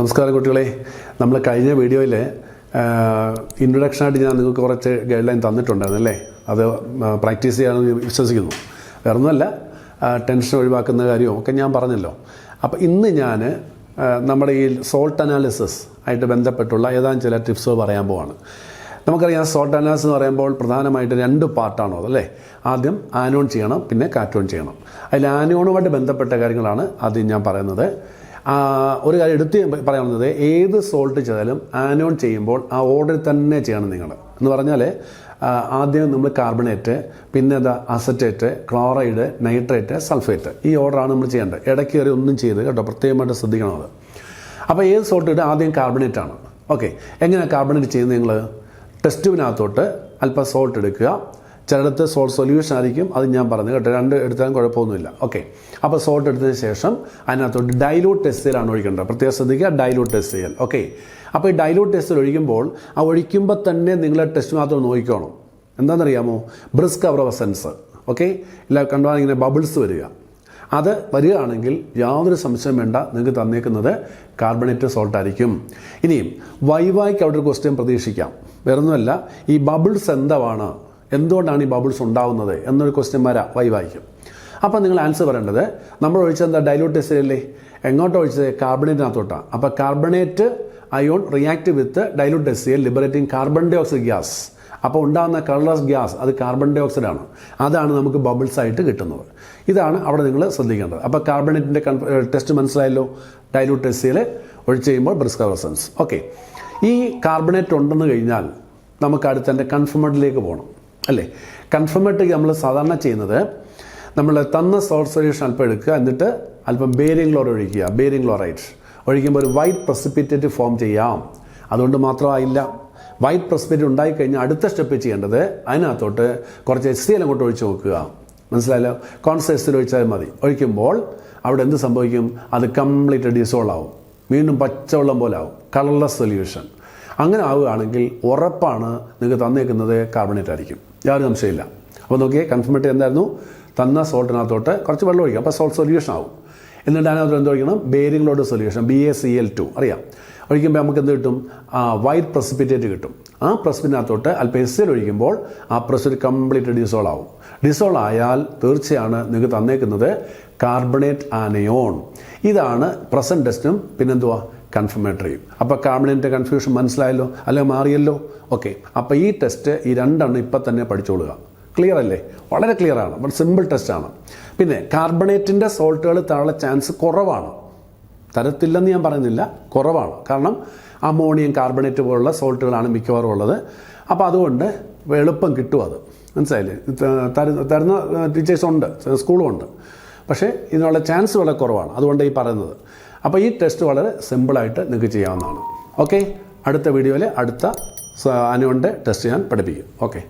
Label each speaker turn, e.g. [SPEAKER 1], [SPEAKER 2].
[SPEAKER 1] നമസ്കാരം കുട്ടികളെ. നമ്മൾ കഴിഞ്ഞ വീഡിയോയിൽ ഇൻട്രൊഡക്ഷനായിട്ട് ഞാൻ നിങ്ങൾക്ക് കുറച്ച് ഗൈഡ് ലൈൻ തന്നിട്ടുണ്ടായിരുന്നു അല്ലേ? അത് പ്രാക്ടീസ് ചെയ്യാമെന്ന് വിശ്വസിക്കുന്നു. വേറൊന്നുമല്ല, ടെൻഷൻ ഒഴിവാക്കുന്ന കാര്യവും ഒക്കെ ഞാൻ പറഞ്ഞല്ലോ. അപ്പോൾ ഇന്ന് ഞാൻ നമ്മുടെ ഈ സോൾട്ട് അനാലിസിസ് ആയിട്ട് ബന്ധപ്പെട്ടുള്ള ഏതാനും ചില ടിപ്സ് പറയാൻ പോവാണ്. നമുക്കറിയാം, സോൾട്ട് അനാലിസിസ് എന്ന് പറയുമ്പോൾ പ്രധാനമായിട്ട് 2 പാർട്ടാണോ അതല്ലേ? ആദ്യം ആനോൺ ചെയ്യണം, പിന്നെ കാറ്റോൺ ചെയ്യണം. അതിൽ ആനോണുമായിട്ട് ബന്ധപ്പെട്ട കാര്യങ്ങളാണ് ആദ്യം ഞാൻ പറയുന്നത്. ഒരു കാര്യം എടുത്ത് പറയുന്നത്, ഏത് സോൾട്ട് ചെയ്താലും ആനോൺ ചെയ്യുമ്പോൾ ആ ഓർഡറിൽ തന്നെ ചെയ്യണം നിങ്ങൾ. എന്ന് പറഞ്ഞാൽ ആദ്യം നമ്മൾ കാർബണേറ്റ്, പിന്നെ അസറ്റേറ്റ്, ക്ലോറൈഡ്, നൈട്രേറ്റ്, സൾഫേറ്റ്, ഈ ഓർഡറാണ് നമ്മൾ ചെയ്യേണ്ടത്. ഇടയ്ക്ക് കയറി ഒന്നും ചെയ്ത് കേട്ടോ, പ്രത്യേകമായിട്ട് ശ്രദ്ധിക്കണം അത്. അപ്പോൾ ഏത് സോൾട്ട് ഇട്ട് ആദ്യം കാർബണേറ്റ് ആണ്. ഓക്കെ, എങ്ങനെയാണ് കാർബണേറ്റ് ചെയ്യുന്നത്? നിങ്ങൾ ടെസ്റ്റ് ട്യൂബിനകത്തോട്ട് അല്പം സോൾട്ട് എടുക്കുക. ചിലടത്ത് സോൾട്ട് സൊല്യൂഷൻ ആയിരിക്കും, അത് ഞാൻ പറഞ്ഞു കേട്ടോ. 2 എടുത്താലും കുഴപ്പമൊന്നുമില്ല. ഓക്കെ, അപ്പോൾ സോൾട്ട് എടുത്തതിന് ശേഷം അതിനകത്തോട്ട് ഡൈലൂട്ട് ടെസ്റ്റിലാണ് ഒഴിക്കേണ്ടത്. പ്രത്യേകം ശ്രദ്ധിക്കുക, ഡൈലൂട്ട് ടെസ്റ്റ് ചെയ്യൽ. ഓക്കെ, അപ്പോൾ ഈ ഡൈലൂട്ട് ടെസ്റ്റിൽ ഒഴിക്കുമ്പോൾ ഒഴിക്കുമ്പോൾ തന്നെ നിങ്ങൾ ടെസ്റ്റിനകത്തോട് നോക്കിക്കോണം. എന്താണെന്നറിയാമോ? ബ്രിസ്ക് എഫറവസൻസ്. ഓക്കെ, ഇല്ല കണ്ടുപോകാൻ ഇങ്ങനെ ബബിൾസ് വരിക. അത് വരികയാണെങ്കിൽ യാതൊരു സംശയം വേണ്ട, നിങ്ങൾക്ക് തന്നേക്കുന്നത് കാർബണേറ്റ് സോൾട്ട് ആയിരിക്കും. ഇനിയും വൈവായ്ക്ക് അവിടെ ഒരു ക്വസ്റ്റ്യൻ പ്രതീക്ഷിക്കാം. വേറൊന്നുമല്ല, ഈ ബബിൾസ് എന്താണ്, എന്തുകൊണ്ടാണ് ഈ ബബിൾസ് ഉണ്ടാവുന്നത് എന്നൊരു ക്വസ്റ്റ്യൻ വരാം വൈവായിക്കും. അപ്പോൾ നിങ്ങൾ ആൻസർ പറയേണ്ടത്, നമ്മൾ ഒഴിച്ചത് എന്താ? ഡൈലൂട്ട് ടെസ്റ്റിലല്ലേ? എങ്ങോട്ട് ഒഴിച്ചത്? കാർബണേറ്റിനകത്തോട്ടാണ്. അപ്പോൾ carbonate ion react with dilute ടെസ്റ്റിൽ liberating carbon dioxide gas. അപ്പോൾ ഉണ്ടാകുന്ന കളർലെസ് ഗ്യാസ് അത് കാർബൺ ഡൈ ഓക്സൈഡ് ആണ്. അതാണ് നമുക്ക് ബബിൾസ് ആയിട്ട് കിട്ടുന്നത്. ഇതാണ് അവിടെ നിങ്ങൾ ശ്രദ്ധിക്കേണ്ടത്. അപ്പോൾ കാർബണേറ്റിൻ്റെ ടെസ്റ്റ് മനസ്സിലായല്ലോ. ഡൈലൂട്ട് ടെസ്റ്റിൽ ഒഴിച്ച് ചെയ്യുമ്പോൾ ബ്രിസ്ക് എഫറവസൻസ്. ഓക്കെ, ഈ കാർബണേറ്റ് ഉണ്ടെന്ന് കഴിഞ്ഞാൽ നമുക്ക് അടുത്തതിൻ്റെ കൺഫർമേറ്റിലേക്ക് പോകണം അല്ലേ? കൺഫർമേറ്റ് നമ്മൾ സാധാരണ ചെയ്യുന്നത്, നമ്മൾ തന്ന സോൾട്ട് സൊല്യൂഷൻ അല്പം എടുക്കുക, എന്നിട്ട് അല്പം ബേരിയം ക്ലോറൈഡ് ഒഴിക്കുക. ബേരിയം ക്ലോറൈഡ് ഒഴിക്കുമ്പോൾ ഒരു വൈറ്റ് പ്രസിപ്പിറ്റേറ്റ് ഫോം ചെയ്യാം. അതുകൊണ്ട് മാത്രമായില്ല, വൈറ്റ് പ്രസിപ്പിറ്റേറ്റ് ഉണ്ടായിക്കഴിഞ്ഞാൽ അടുത്ത സ്റ്റെപ്പ് ചെയ്യേണ്ടത്, അതിനകത്തോട്ട് കുറച്ച് HCl അങ്ങോട്ട് ഒഴിച്ച് നോക്കുക. മനസ്സിലായല്ലോ? കോൺസ്റ്റന്റ് HCl ഒഴിച്ചാൽ മതി. ഒഴിക്കുമ്പോൾ അവിടെ എന്ത് സംഭവിക്കും? അത് കംപ്ലീറ്റ് ഡിസോൾവ് ആവും. വീണ്ടും പച്ചവെള്ളം പോലെ ആവും, കളർലെസ് സൊല്യൂഷൻ. അങ്ങനെ ആവുകയാണെങ്കിൽ ഉറപ്പാണ് നിങ്ങൾക്ക് തന്നേക്കുന്നത് കാർബണേറ്റ് ആയിരിക്കും, യാതൊരു സംശയമില്ല. അപ്പോൾ നോക്കിയേ, കൺഫർമേറ്റ് എന്തായിരുന്നു? തന്ന സോൾട്ടിനകത്തോട്ട് കുറച്ച് വെള്ളം ഒഴിക്കുക, അപ്പോൾ സോൾട്ട് സൊല്യൂഷൻ ആവും. എന്നിട്ട് അതിനകത്ത് എന്ത് ഒഴിക്കണം? ബേരിയം ക്ലോറൈഡ് സൊല്യൂഷൻ, BaCl2 അറിയാം. ഒഴിക്കുമ്പോൾ നമുക്ക് എന്ത് കിട്ടും? വൈറ്റ് പ്രസിപ്പിറ്റേറ്റ് കിട്ടും. ആ പ്രസിപ്പിറ്റിനകത്തോട്ട് അല്പം HCl ഒഴിക്കുമ്പോൾ ആ പ്രസിപ്പിറ്റേറ്റ് കംപ്ലീറ്റ് ഡിസോൾവ് ആവും. ഡിസോൾവ് ആയാൽ തീർച്ചയാണ് നിങ്ങൾക്ക് തന്നേക്കുന്നത് കാർബണേറ്റ് ആനയോൺ. ഇതാണ് പ്രസന്റ് ടെസ്റ്റും പിന്നെന്തുവാ കൺഫർമേറ്ററിയും. അപ്പോൾ കാർബണേറ്റിൻ്റെ കൺഫ്യൂഷൻ മനസ്സിലായല്ലോ, അല്ലെങ്കിൽ മാറിയല്ലോ? ഓക്കെ, അപ്പോൾ ഈ ടെസ്റ്റ് ഈ 2 ഇപ്പം തന്നെ പഠിച്ചോളുക. ക്ലിയർ അല്ലേ? വളരെ ക്ലിയർ ആണ്, വളരെ സിമ്പിൾ ടെസ്റ്റാണ്. പിന്നെ കാർബണേറ്റിൻ്റെ സോൾട്ടുകൾ താഴെ ചാൻസ് കുറവാണ്. തരത്തില്ലെന്ന് ഞാൻ പറയുന്നില്ല, കുറവാണ്. കാരണം അമോണിയം കാർബണേറ്റ് പോലുള്ള സോൾട്ടുകളാണ് മിക്കവാറും ഉള്ളത്. അപ്പോൾ അതുകൊണ്ട് എളുപ്പം കിട്ടും അത്. മനസ്സിലായില്ലേ? തരുന്ന ടീച്ചേഴ്സ് ഉണ്ട്, സ്കൂളും ഉണ്ട്. പക്ഷേ ഇതിനുള്ള ചാൻസ് വളരെ കുറവാണ്. അതുകൊണ്ട് ഈ പറയുന്നത്. അപ്പോൾ ഈ ടെസ്റ്റ് വളരെ സിമ്പിളായിട്ട് നിങ്ങൾക്ക് ചെയ്യാവുന്നതാണ്. ഓക്കെ, അടുത്ത വീഡിയോയിൽ അടുത്ത ആനോണിൻ്റെ ടെസ്റ്റ് ഞാൻ പഠിപ്പിക്കും. ഓക്കെ.